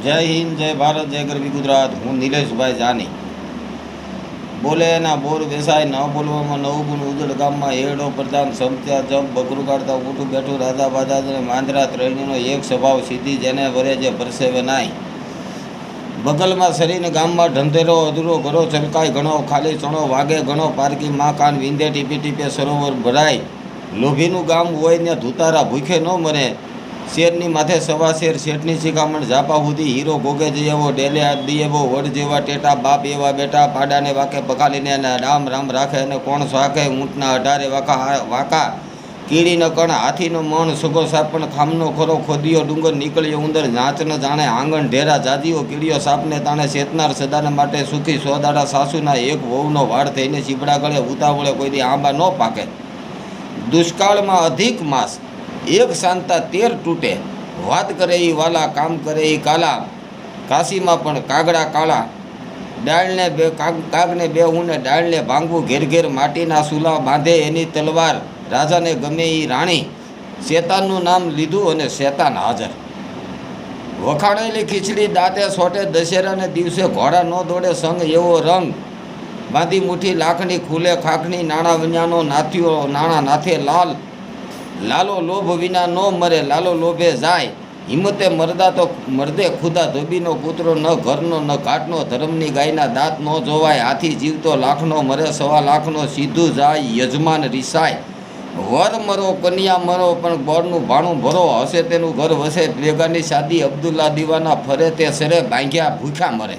જય હિન્દ, જય ભારત, જય ગરવી ગુજરાત. હું નિલેશભાઈ જાની. બોલે એના બોર બેસાય, ન બોલવામાં નવું ગુણ ઉજળ ગામમાં હેડો પ્રધાન સમત્યા જપ બકરું કાઢતા ઉઠું બેઠું રાધા બાધા અને માંદરા ત્રણેયનો એક સ્વભાવ સીધી જેને વરે જે પરસેવે નાય. બગલમાં સરીને ગામમાં ઢંઢેરો અધૂરો ઘરો છલકાય ઘણો ખાલી ચણો વાગે ઘણો પારકી માં કાન વિંધે ટીપી ટીપે સરોવર ભરાય. લોભીનું ગામ હોય ને ધુતારા ભૂખે ન મરે. શેરની માથે સવા શેર શેઠની શિખામણ ઝાપા સુધી હીરો ગોગે જઈવો ડેલે હાથ દીએવો વડ જેવા ટેટા બાપ એવા બેટા પાડાને વાકે પખાલીને રામ રામ રાખે અને કોણ શાકે ઊંટના 18 વાકા કીડીનો કણ હાથીનો મણ સગો સાપણ ખામનો ખરો ખોદીયો ડુંગર નીકળ્યો ઉંદર નાચને જાણે આંગણ ઢેરા જાજીઓ કીડીયો સાપને તાણે ચેતનાર સદાને માટે સુખી સોદાડા સાસુના એક વહુનો વાળ થઈને ચીબડા ગળે ઉતાવળે કોઈ દી આંબા ન પાકે. દુષ્કાળમાં અધિક માસ એક શાંતા 13 તૂટે. વાત કરે એ વાલા કામ કરે એ કાલા. કાશીમાં પણ કાગડા કાળા. ડાળને બે કાગને બે હુંને ડાળને ભાંગવું ઘેર ઘેર માટીના સૂલા બાંધે એની તલવાર રાજાને ગમે એ રાણી. શેતાનનું નામ લીધું અને શેતાન હાજર. વખાણેલી ખીચડી દાંતે સોટે દશેરાને દિવસે ઘોડા ન દોડે સંગ એવો રંગ. બાંધી મુઠ્ઠી લાખની ખુલે ખાખની નાણાં વિનાનો નાથ્યો નાણાં નાથે લાલ. લાલો લોભ વિના ન મરે લાલો લોભે જાય. હિંમતે મરદા તો મરદે ખુદા ધોબીનો કૂતરો ન ઘરનો ન ઘાટનો ધર્મની ગાયના દાંત ન જોવાય. હાથી જીવતો લાખનો મરે 1.25 લાખનો સીધું જાય યજમાન રિસાય. વર મરો કન્યા મરો પણ બોરનું ભાણું ભરો હશે તેનું ઘર વસે. ભેગાની શાદી અબ્દુલ્લા દીવાના ફરે તે સરે બાંધ્યા ભૂખ્યા મરે.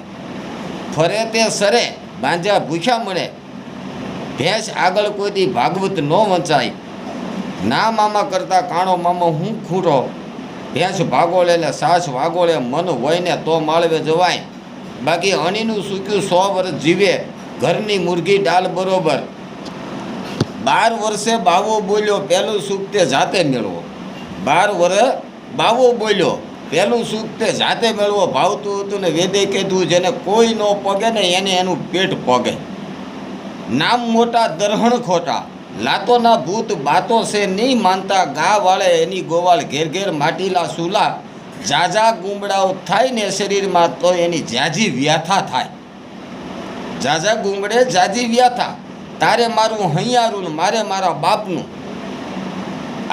ફરે તે સરે બાંધ્યા ભૂખ્યા મળે. ભેંસ આગળ કોઈથી ભાગવત ન વંચાય. ના મામા કરતા કાણો મામો હું ખૂટો. ભેંસ ભાગોળે ને સાસ વાગોળે મન હોય ને તો માળવે જવાય. બાકી અણીનું સૂક્યું 100 વર્ષ જીવે ઘરની મુરઘી ડાલ બરોબર. 12 વર્ષે બાવો બોલ્યો પહેલું સુખ તે જાતે મેળવો. 12 વર્ષ બાવો બોલ્યો પહેલું સુખ તે જાતે મેળવો. ભાવતું હતું ને વેદે કીધું જેને કોઈ ન પગે ને એને એનું પેટ પગે. નામ મોટા દરહણ ખોટા લાતોના ભૂત બાતો છે નહીં માનતા. ગા વાળે એની ગોવાળ ઘેર ઘેર માટીલા સૂલા. જાજા ગુંબડાઓ થાય ને શરીરમાં તો એની જાજી વ્યાથા થાય. જાજા ગુંબડે જાજી વ્યાથા. તારે મારું હૈયારું મારે મારા બાપનું.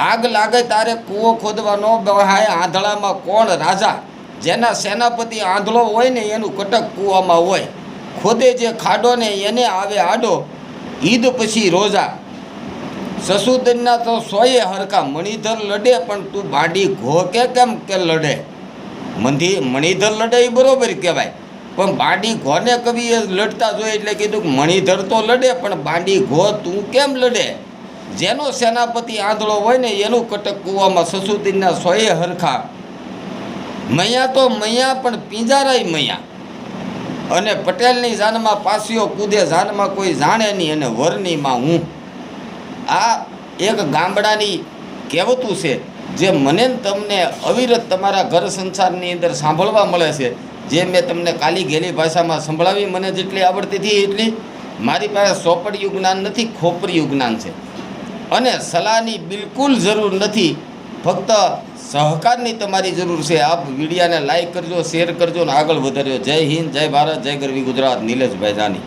આગ લાગે તારે કૂવો ખોદવા ન બહાય. આંધળામાં કોણ રાજા. જેના સેનાપતિ આંધળો હોય ને એનું કટક કૂવામાં હોય. ખોદે જે ખાડો ને એને આવે આડો. ઈદ પછી રોજા. સસુદનના તો 100 હરખા. મણિધર લડે પણ તું બાડી ઘો કે કેમ કે લડે. મણિધર લડે એ બરોબર કહેવાય પણ બાડી ઘોને કવિએ લડતા જોઈએ એટલે કીધું કે મણિધર તો લડે પણ બાડી ઘો તું કેમ લડે. જેનો સેનાપતિ આંધળો હોય ને એનું કટક કૂવામાં સસુદીનના 100 હરખા. મૈયા તો મૈયા પણ પિંજારાય મૈયા. અને પટેલની જાનમાં પાસીઓ કૂદે જાનમાં કોઈ જાણે નહીં અને વરની માં હું. આ એક ગામડાની કહેવતું છે જે મને તમને અવિરત તમારા ઘર સંસારની અંદર સાંભળવા મળે છે. જે મેં તમને કાલી ગેલી ભાષામાં સંભળાવી મને જેટલી આવડતી હતી એટલી. મારી પાસે સોપડિયું જ્ઞાન નથી, ખોપરિયું જ્ઞાન છે. અને સલાહની બિલકુલ જરૂર નથી, ફક્ત સહકારની તમારી જરૂર છે. આપ વિડીયાને લાઈક કરજો, શેર કરજો અને આગળ વધારજો. જય હિન્દ, જય ભારત, જય ગરવી ગુજરાત. નિલેશભાઈ જાની.